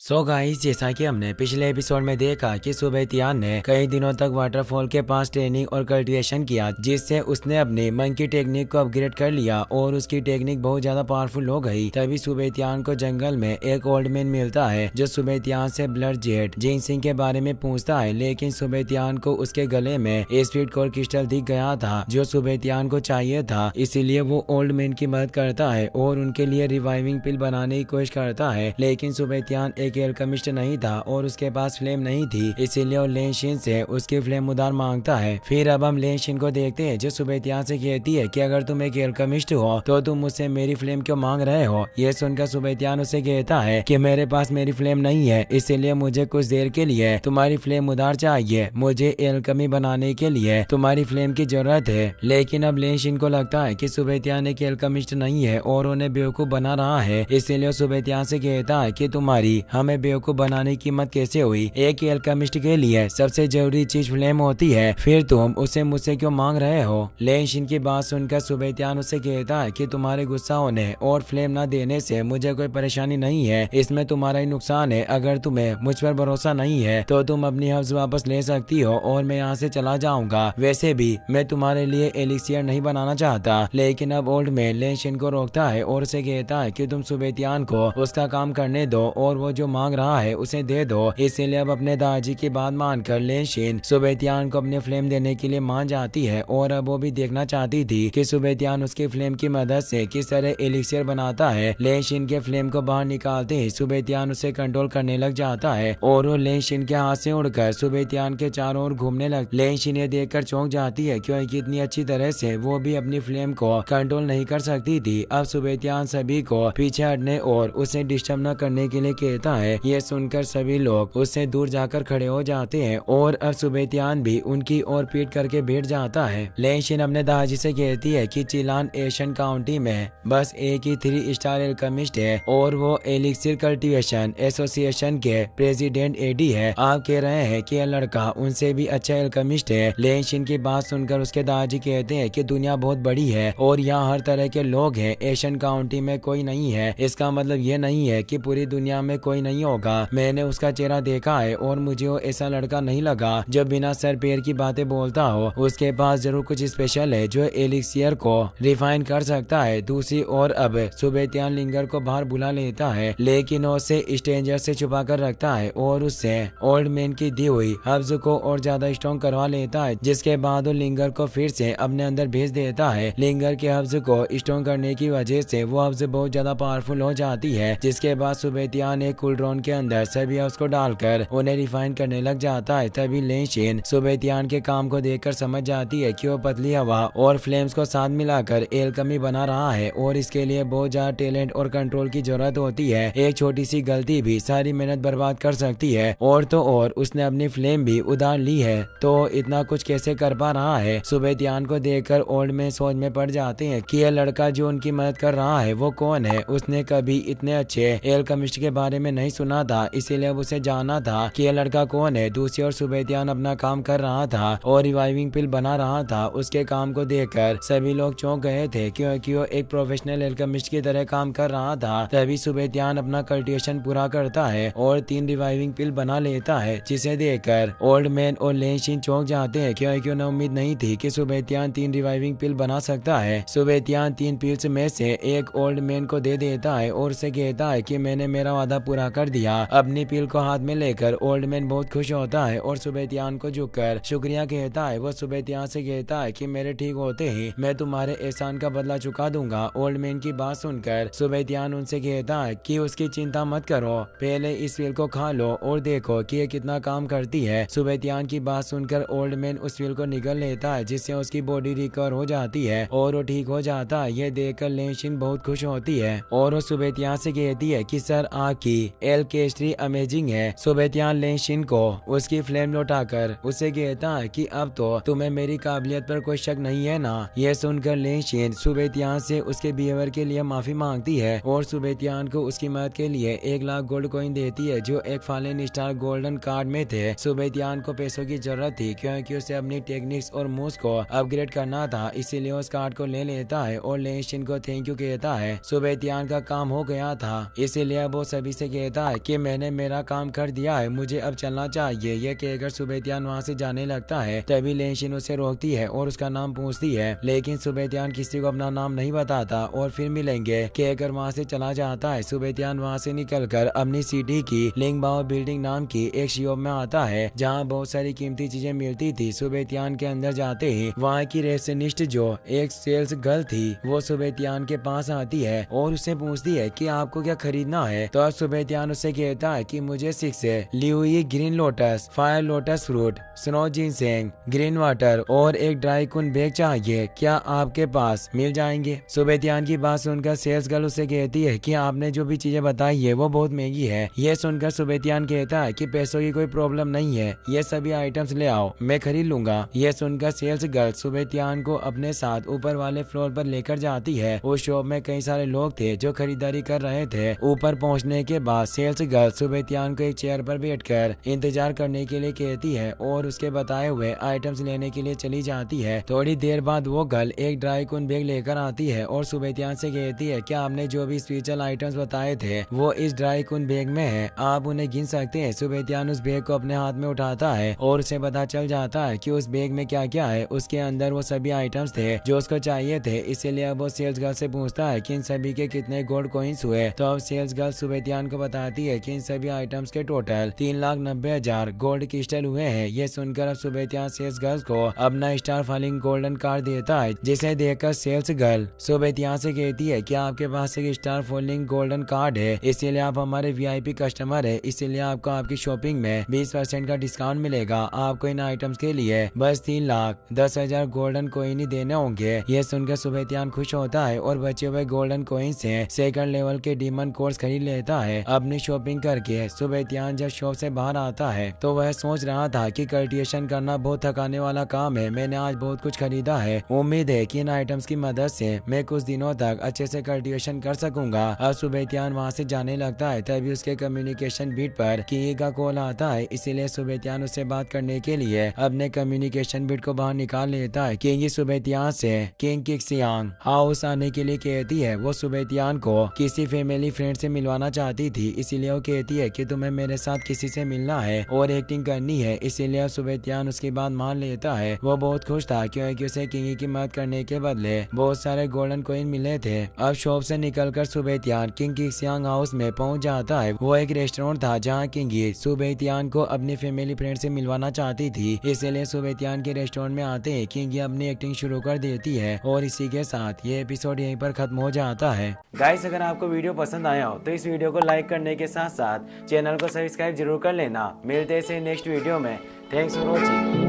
So guys, जैसा कि हमने पिछले एपिसोड में देखा कि सुबेतियान ने कई दिनों तक वाटरफॉल के पास ट्रेनिंग और कल्टीवेशन किया, जिससे उसने अपनी मंकी टेक्निक को अपग्रेड कर लिया और उसकी टेक्निक बहुत ज्यादा पावरफुल हो गई। तभी सुबेतियान को जंगल में एक ओल्ड मैन मिलता है जो सुबेतियान से ब्लड जेट जिनसिंग के बारे में पूछता है, लेकिन सुबेतियान को उसके गले में स्पीड कोर क्रिस्टल दिख गया था जो सुबेतियान को चाहिए था। इसीलिए वो ओल्ड मैन की मदद करता है और उनके लिए रिवाइविंग पिल बनाने की कोशिश करता है, लेकिन सुबेतियान एक एल्केमिस्ट नहीं था और उसके पास फ्लेम नहीं थी, इसीलिए वो लेनशिन से उसकी फ्लेम उधार मांगता है। फिर अब हम लेनशिन को देखते हैं जो सुबेतियान से कहती है कि अगर तुम एक एल्केमिस्ट हो तो तुम मुझसे मेरी फ्लेम क्यों मांग रहे हो। ये सुनकर सुबेतियान उसे कहता है कि मेरे पास मेरी फ्लेम नहीं है, इसीलिए मुझे कुछ देर के लिए तुम्हारी फ्लेम उधार चाहिए। मुझे एल्केमी बनाने के लिए तुम्हारी फ्लेम की जरूरत है। लेकिन अब लेनशिन को लगता है कि सुबेतियान एक एल्केमिस्ट नहीं है और उन्हें बेवकूफ बना रहा है, इसीलिए सुबेतियान से कहता है कि तुम्हारी हमें बेवकूफ बनाने की हिम्मत कैसे हुई। एक एल्केमिस्ट के लिए सबसे जरूरी चीज फ्लेम होती है, फिर तुम उसे मुझसे क्यों मांग रहे हो। लेनशिन की बात सुनकर सुबेतियान उसे कहता है कि तुम्हारे गुस्सा होने और फ्लेम न देने से मुझे कोई परेशानी नहीं है, इसमें तुम्हारा ही नुकसान है। अगर तुम्हें मुझ पर भरोसा नहीं है तो तुम अपनी हफ्ज वापस ले सकती हो और मैं यहाँ से चला जाऊंगा। वैसे भी मैं तुम्हारे लिए एलिक्सियर नहीं बनाना चाहता। लेकिन अब ओल्ड मैन लेनशिन को रोकता है और उसे कहता है कि तुम सुबेतियान को उसका काम करने दो और वो जो मांग रहा है उसे दे दो। इसीलिए अब अपने दादाजी की बात मानकर लेनशिन सुबेतियान को अपने फ्लेम देने के लिए मान जाती है और अब वो भी देखना चाहती थी कि सुबेतियान उसकी फ्लेम की मदद से किस तरह एलिक्सियर बनाता है। लेनशिन के फ्लेम को बाहर निकालते ही सुबेतियान उसे कंट्रोल करने लग जाता है और वो लेनशिन के हाथ से उड़कर सुबेतियान के चारों ओर घूमने लग। लेनशिन ये देखकर चौंक जाती है क्योंकि इतनी अच्छी तरह से वो भी अपनी फ्लेम को कंट्रोल नहीं कर सकती थी। अब सुबेतियान सभी को पीछे हटने और उसे डिस्टर्ब न करने के लिए कहता है। ये सुनकर सभी लोग उससे दूर जाकर खड़े हो जाते हैं और अब सुबेतियान भी उनकी ओर पीट करके बैठ जाता है। लेनशिन अपने दादाजी से कहती है कि चिलान एशियन काउंटी में बस एक ही 3 स्टार एल्केमिस्ट है और वो एलिक्सियर कल्टीवेशन एसोसिएशन के प्रेसिडेंट एडी है। आप कह रहे हैं कि यह लड़का उनसे भी अच्छा एल्केमिस्ट है। लेनशिन की बात सुनकर उसके दादाजी कहते हैं कि दुनिया बहुत बड़ी है और यहाँ हर तरह के लोग हैं। एशियन काउंटी में कोई नहीं है, इसका मतलब ये नहीं है कि पूरी दुनिया में कोई नहीं होगा। मैंने उसका चेहरा देखा है और मुझे वो ऐसा लड़का नहीं लगा जो बिना सर पैर की बातें बोलता हो। उसके पास जरूर कुछ स्पेशल है जो एलिक्सियर को रिफाइन कर सकता है। दूसरी ओर अब सुबेतियान लिंगर को बाहर बुला लेता है, लेकिन उसे स्ट्रेंजर से छुपा कर रखता है और उससे ओल्ड मैन की दी हुई हब्स को और ज्यादा स्ट्रॉन्ग करवा लेता है, जिसके बाद वो लिंगर को फिर से अपने अंदर भेज देता है। लिंगर के हब्स को स्ट्रॉन्ग करने की वजह से वो हब्स बहुत ज्यादा पावरफुल हो जाती है, जिसके बाद सुबेतियान एक कुलड्रोन के अंदर सभी हब्स को डालकर उन्हें रिफाइन करने लग जाता है। तभी लेनशिन सुबेतियान के काम को देखकर समझ जाती है कि वो पतली हवा और फ्लेम्स को साथ मिलाकर एल्केमी बना रहा है और इसके लिए बहुत ज्यादा टैलेंट और कंट्रोल की जरूरत होती है। एक छोटी सी गलती भी सारी मेहनत बर्बाद कर सकती है। और तो और उसने अपनी फ्लेम भी उधार ली है, तो इतना कुछ कैसे कर पा रहा है। सुबेतियान को देखकर ओल्ड मैन सोच में पड़ जाते हैं कि यह लड़का जो उनकी मदद कर रहा है वो कौन है। उसने कभी इतने अच्छे एल्केमिस्ट के बारे में नहीं सुना था, इसीलिए उसे जानना था कि यह लड़का कौन है। दूसरी ओर सुबेतियान अपना काम कर रहा था और रिवाइविंग पिल बना रहा था। उसके काम को देखकर सभी लोग चौंक गए थे क्योंकि वो एक प्रोफेशनल एल्केमिस्ट की तरह काम कर रहा था। तभी सुबेतियान अपना कल्टीवेशन पूरा करता है और 3 रिवाइविंग पिल बना लेता है, जिसे देखकर ओल्ड मैन और लेनशिन चौंक जाते हैं क्योंकि उन्हें उम्मीद नहीं थी कि सुबेतियान 3 रिवाइविंग पिल बना सकता है। सुबेतियान 3 पिल्स में से एक ओल्ड मैन को दे देता है और उसे कहता है कि मैंने मेरा वादा पूरा कर दिया। अपनी पिल को हाथ में लेकर ओल्ड मैन बहुत खुश होता है और सुबेतियान को झुककर शुक्रिया कहता है। वो सुबेतियान से कहता है कि मेरे ठीक होते ही मैं तुम्हारे एहसान का बदला चुका दूंगा। ओल्ड मैन की बात सुनकर सुबेतियान उनसे कहता है कि उसकी चिंता मत करो, पहले इस पिल को खा लो और देखो कि ये कितना काम करती है। सुबेतियान की बात सुनकर ओल्ड मैन उस पिल को निगल लेता है, जिससे उसकी बॉडी रिकवर हो जाती है और वो ठीक हो जाता है। ये देखकर लेनशिन बहुत खुश होती है और वो सुबेतियान से कहती है कि सर आपकी एल्केस्ट्री अमेजिंग है। सुबेतियान लेनशिन को उसकी फ्लेम लौटाकर उसे कहता है कि अब तो तुम्हें मेरी काबिलियत पर कोई शक नहीं है ना। यह सुनकर लेनशिन सुबेतियान से उसके बिहेवियर के लिए माफी मांगती है और सुबेतियान को उसकी मदद के लिए 1 लाख गोल्ड कॉइन देती है जो एक फालन स्टार गोल्डन कार्ड में थे। सुबेतियान को पैसों की जरूरत थी क्योंकि उसे अपनी टेक्निक्स और मूव्स को अपग्रेड करना था, इसीलिए उस कार्ड को ले लेता है और लेनशिन को थैंक यू कहता है। सुबेतियान का काम हो गया था, इसीलिए वो सभी से कहता कहता है कि मैंने मेरा काम कर दिया है, मुझे अब चलना चाहिए। ये कहकर सुबेतियान वहाँ से जाने लगता है। तभी लेनशिन उसे रोकती है और उसका नाम पूछती है, लेकिन सुबेतियान किसी को अपना नाम नहीं बताता और फिर मिलेंगे कहकर वहाँ से चला जाता है। सुबेतियान वहाँ से निकलकर अपनी सिटी की लिंगबाओ बिल्डिंग नाम की एक शॉप में आता है, जहाँ बहुत सारी कीमती चीजें मिलती थी। सुबेतियान के अंदर जाते ही वहाँ की रेसेप्शनिस्ट जो एक सेल्स गर्ल थी, वो सुबेतियान के पास आती है और उससे पूछती है कि आपको क्या खरीदना है। तो अब सुबेतियान उससे कहता है कि मुझे 6 Louie green lotus, fire lotus fruit, snow ginseng, green water और एक ड्राई कून बैग चाहिए, क्या आपके पास मिल जाएंगे। सुबेतियान की बात सुनकर सेल्स गर्ल उससे कहती है कि आपने जो भी चीजें बताई है वो बहुत महंगी है। ये सुनकर सुबेतियान कहता है कि पैसों की कोई प्रॉब्लम नहीं है, ये सभी आइटम्स ले आओ, मैं खरीद लूंगा। ये सुनकर सेल्स गर्ल सुबेतियान को अपने साथ ऊपर वाले फ्लोर पर लेकर जाती है। उस शॉप में कई सारे लोग थे जो खरीदारी कर रहे थे। ऊपर पहुंचने के बाद सेल्स गर्ल सुबेतियान को एक चेयर पर बैठकर इंतजार करने के लिए कहती है और उसके बताए हुए आइटम्स लेने के लिए चली जाती है। थोड़ी देर बाद वो गर्ल एक ड्राई कून बैग लेकर आती है और सुबेतियान से कहती है कि आपने जो भी स्पेशल आइटम्स बताए थे वो इस ड्राई कून बैग में है, आप उन्हें गिन सकते हैं। सुबेतियान उस बैग को अपने हाथ में उठाता है और उसे पता चल जाता है कि उस बैग में क्या क्या है। उसके अंदर वो सभी आइटम्स थे जो उसको चाहिए थे, इसीलिए अब वो सेल्स गर्ल से पूछता है कि इन सभी के कितने गोल्ड कॉइन्स हुए। तो अब सेल्स गर्ल सुबेतियान को बताती है कि इन सभी आइटम्स के टोटल 3,90,000 गोल्ड क्रिस्टल हुए हैं। ये सुनकर अब सुबेतियान सेल्स गर्ल को अपना स्टार फॉलिंग गोल्डन कार्ड देता है, जिसे देखकर सेल्स गर्ल सुबेतियान से कहती है कि आपके पास एक स्टार फॉलिंग गोल्डन कार्ड है, इसीलिए आप हमारे VIP कस्टमर है, इसीलिए आपको आपकी शॉपिंग में 20% का डिस्काउंट मिलेगा। आपको इन आइटम्स के लिए बस 3,10,000 गोल्डन कोइन ही देने होंगे। ये सुनकर सुबेतियान खुश होता है और बचे हुए गोल्डन कोइन से सेकंड लेवल के डीमन कोर्स खरीद लेता है। अपनी शॉपिंग करके सुबेतियान जब शॉप से बाहर आता है तो वह सोच रहा था कि कल्टिवेशन करना बहुत थकाने वाला काम है, मैंने आज बहुत कुछ खरीदा है, उम्मीद है कि इन आइटम्स की मदद से मैं कुछ दिनों तक अच्छे से कल्टिवेशन कर सकूंगा। अब सुबेतियान वहाँ से जाने लगता है। तभी उसके कम्युनिकेशन बीट पर किंग का कॉल आता है, इसीलिए सुबेतियान उससे बात करने के लिए अपने कम्युनिकेशन बीट को बाहर निकाल लेता है। किंग सुबेतियान से किंग किक्सियांग हाउस आने के लिए कहती है। वो सुबेतियान को किसी फैमिली फ्रेंड से मिलवाना चाहती थी, इसीलिए वो कहती है कि तुम्हें मेरे साथ किसी से मिलना है और एक्टिंग करनी है, इसीलिए सुबेतियान उसकी बात मान लेता है। वो बहुत खुश था क्योंकि उसे किंग की मदद करने के बदले बहुत सारे गोल्डन कॉइन मिले थे। अब शॉप से निकलकर सुबेतियान किंग किक्सियांग हाउस में पहुंच जाता है। वो एक रेस्टोरेंट था जहाँ किंगी सुबेतियान को अपनी फैमिली फ्रेंड से मिलवाना चाहती थी, इसलिए सुबेतियान के रेस्टोरेंट में आते ही किंगी अपनी एक्टिंग शुरू कर देती है और इसी के साथ ये एपिसोड यहीं पर खत्म हो जाता है। गाइस, अगर आपको वीडियो पसंद आया हो तो इस वीडियो को लाइक करने के साथ साथ चैनल को सब्सक्राइब जरूर कर लेना। मिलते हैं नेक्स्ट वीडियो में। Thanks for watching.